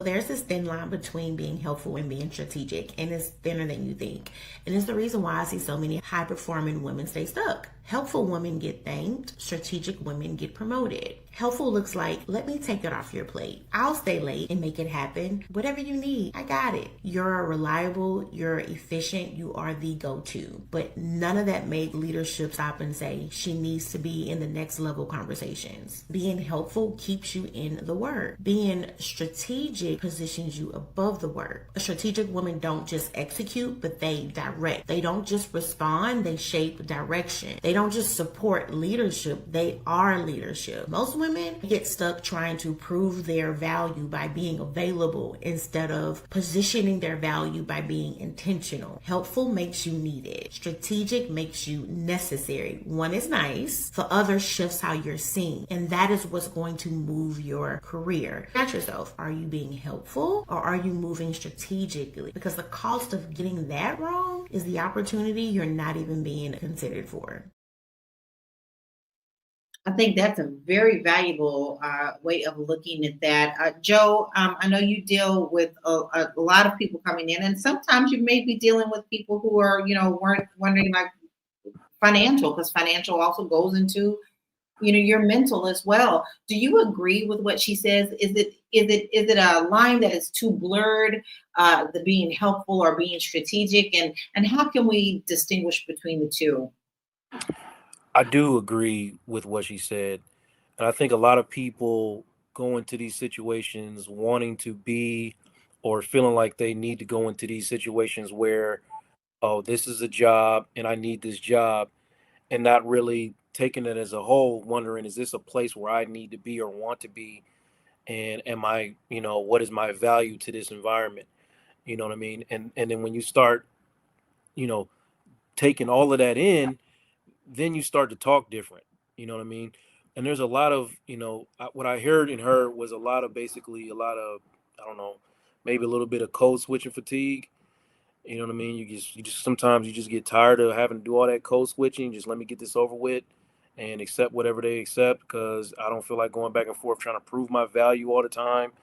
There's this thin line between being helpful and being strategic, and it's thinner than you think. And it's the reason why I see so many high performing women stay stuck. Helpful women get thanked, strategic women get promoted. Helpful looks like, let me take it off your plate. I'll stay late and make it happen. Whatever you need, I got it. You're reliable, you're efficient, you are the go to. But none of that made leadership stop and say, she needs to be in the next level conversations. Being helpful keeps you in the work. Being strategic positions you above the work. A strategic women don't just execute, but they direct. They don't just respond, they shape direction. They don't just support leadership, they are leadership. Most women get stuck trying to prove their value by being available instead of positioning their value by being intentional. Helpful makes you needed. Strategic makes you necessary. One is nice, the other shifts how you're seen. And that is what's going to move your career. Ask yourself, are you being helpful or are you moving strategically? Because the cost of getting that wrong is the opportunity you're not even being considered for. I think that's a very valuable way of looking at that. Joe, I know you deal with a lot of people coming in, and sometimes you may be dealing with people who are, weren't wondering like financial, because financial also goes into, your mental as well. Do you agree with what she says? Is it a line that is too blurred, the being helpful or being strategic, and how can we distinguish between the two? I do agree with what she said. And I think a lot of people go into these situations wanting to be or feeling like they need to go into these situations where, oh, this is a job and I need this job, and not really taking it as a whole, wondering, is this a place where I need to be or want to be? And am I, what is my value to this environment? You know what I mean? And then when you start, you know, taking all of that in, then you start to talk different. You know what I mean? And there's a lot of, what I heard in her was a lot of basically a lot of, I don't know, maybe a little bit of code switching fatigue. You know what I mean? You just sometimes you just get tired of having to do all that code switching. Just let me get this over with and accept whatever they accept, because I don't feel like going back and forth trying to prove my value all the time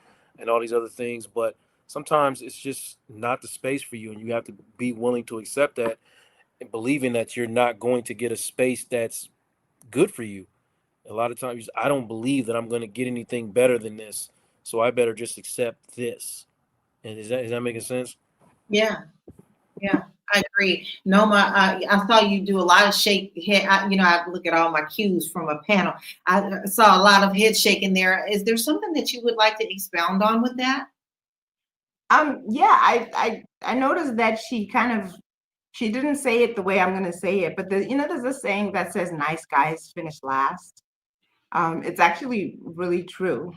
and all these other things. But sometimes it's just not the space for you, and you have to be willing to accept that and believing that you're not going to get a space that's good for you. A lot of times, I don't believe that I'm going to get anything better than this, so I better just accept this. And is that making sense? Yeah. Yeah, I agree. Noma, I saw you do a lot of shake head. I look at all my cues from a panel. I saw a lot of head shaking there. Is there something that you would like to expound on with that? Yeah, I noticed that she didn't say it the way I'm gonna say it, but there's a saying that says nice guys finish last. It's actually really true.